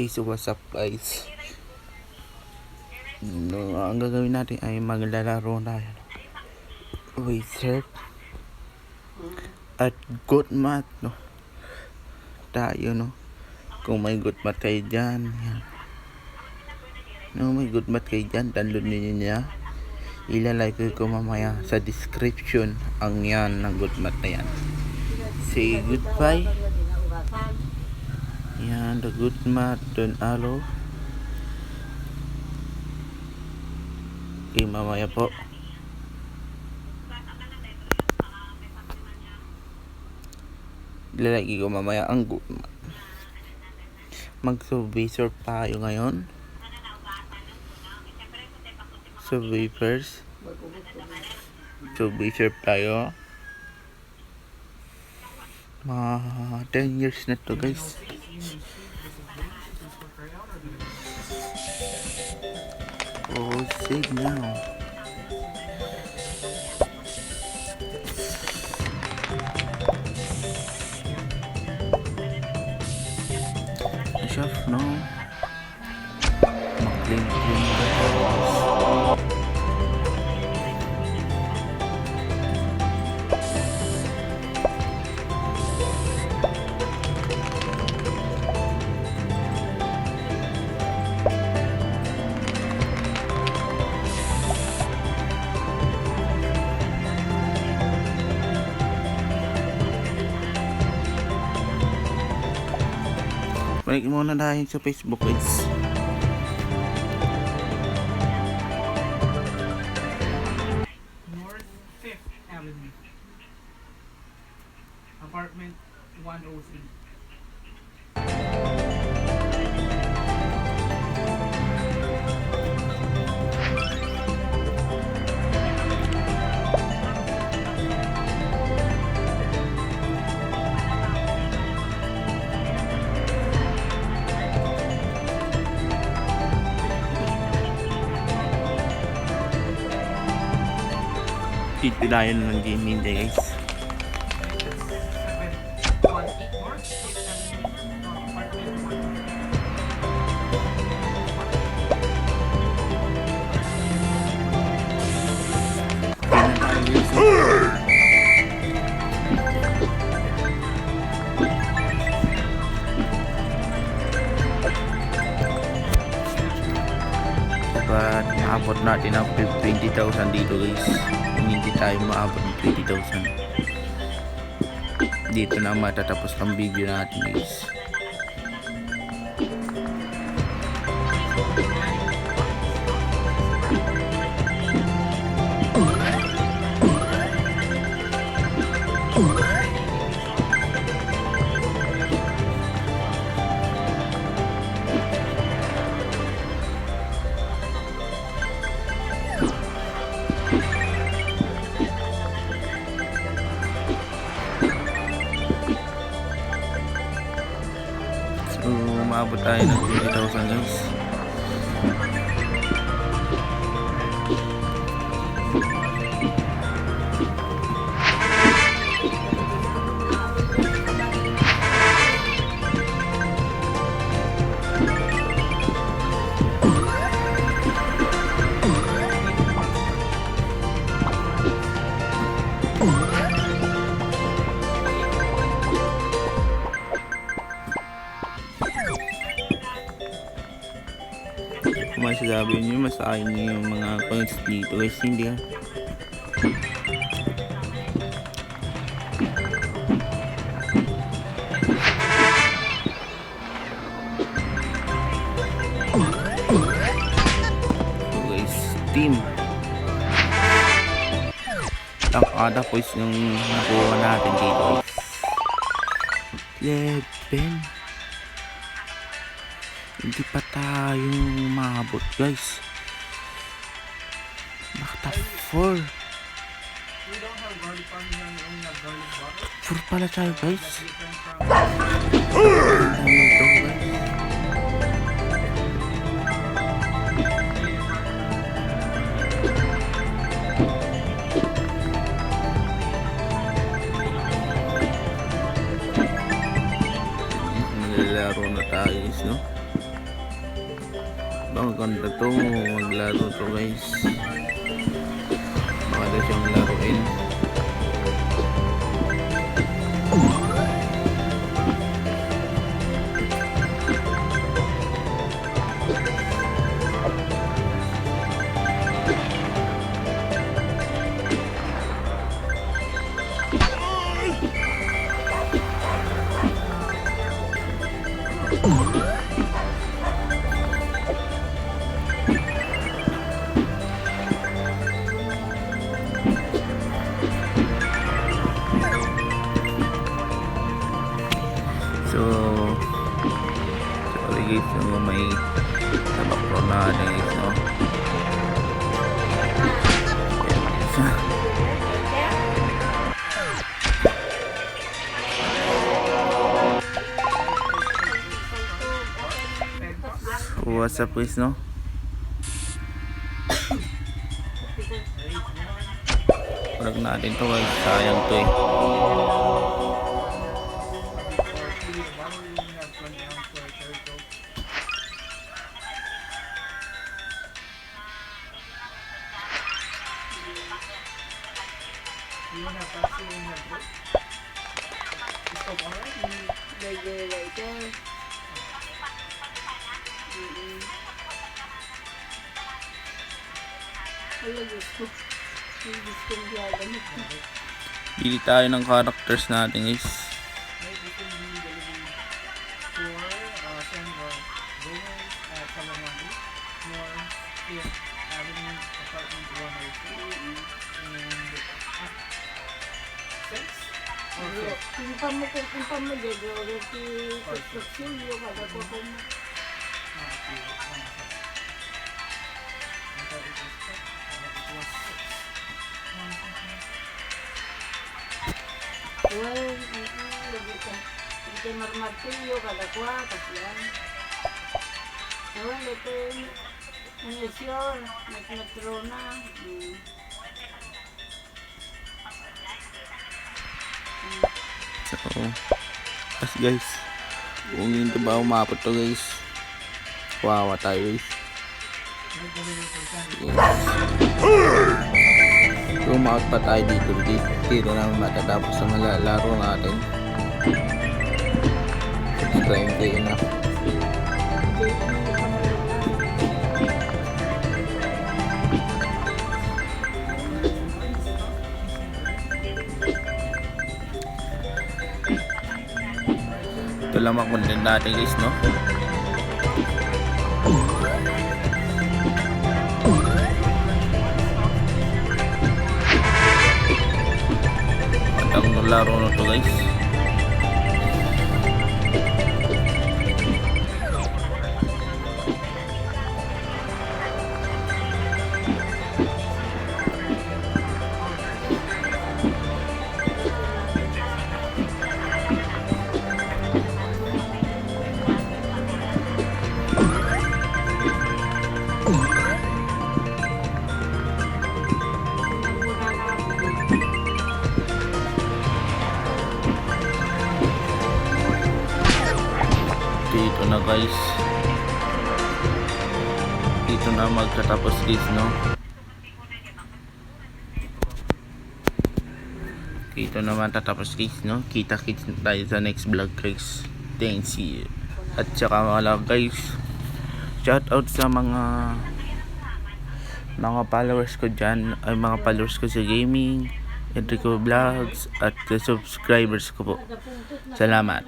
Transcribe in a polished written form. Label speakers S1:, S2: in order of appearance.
S1: guys, what's up guys? No, ang gagawin natin ay maglalaro na wizard at gouthmath, no? Tayo, no? Kung may gouthmath kayo dyan, yan. No, may gouthmath kayo dyan, download ninyo niya. Ilalagay ko mamaya sa description ang yan ng gouthmath na yan. Say goodbye. Yan, the gouthmath download. Okay, mamaya po. Ilalagay ko mamaya ang gouthmath. Mag-survey tayo ngayon. Survey first. Survey tayo. Mga 10 years na to guys. Oh, save now. Chef, no? Clean. Balik muna dahil sa Facebook guys.
S2: North 5th Avenue, apartment 103.
S1: Dito tayo ng gaming day guys. Dapat maabot natin ang 20,000 dito guys. Hindi tayo maabot ng 20,000. Dito na matatapos ang video natin guys. So, maabot tayo ng 20,000 guys. Kung masasabi nyo, masahin nyo yung mga coins dito guys, hindi ka. So guys, team ada points yung nakuha natin dito guys. 11. Hindi pa tayo maabot guys. Nakata 4.
S2: We don't have garlic pan, we only have garlic butter.
S1: 4 pala tayo guys. Naglalaro na tayo guys, no? Ang ganda to, maglaro to guys. Maganda siyang laruin. So, sorry guys, may sa background na guys, no? What's up guys, no? Parag natin to guys, sayang to eh.
S2: You wanna pass it in your book? Stop alright?
S3: Later. Wala gusto. Hindi gusto yung gagamit.
S1: Pili tayo ng characters natin guys.
S2: Right, you can be delivery for send Gomez at Salamani, North, 5th Avenue, apartment 102, and 6 or 5th.
S3: Kung pa mo gagawin si Silvio, kada ko kung Ito marmartilyo, kada kwa, kasyan. Ito, manisyor, nagnatrona.
S1: So, as guys, kung hindi ba umabot to guys, wawa tayo guys. So, umaot pa tayo dito guys. Dito na matatapos ang laro natin. Subscribe kayo na. Ito lang ang content natin guys, no? Ang laro na to guys. Dito na guys, dito na magtatapos guys, no? Dito naman tatapos guys, no? Kita-kits tayo sa next vlog guys. Thanks you. At saka wala guys, shout out sa mga followers ko dyan, ay mga followers ko sa gaming, Enrico Vlogs, at subscribers ko po. Salamat.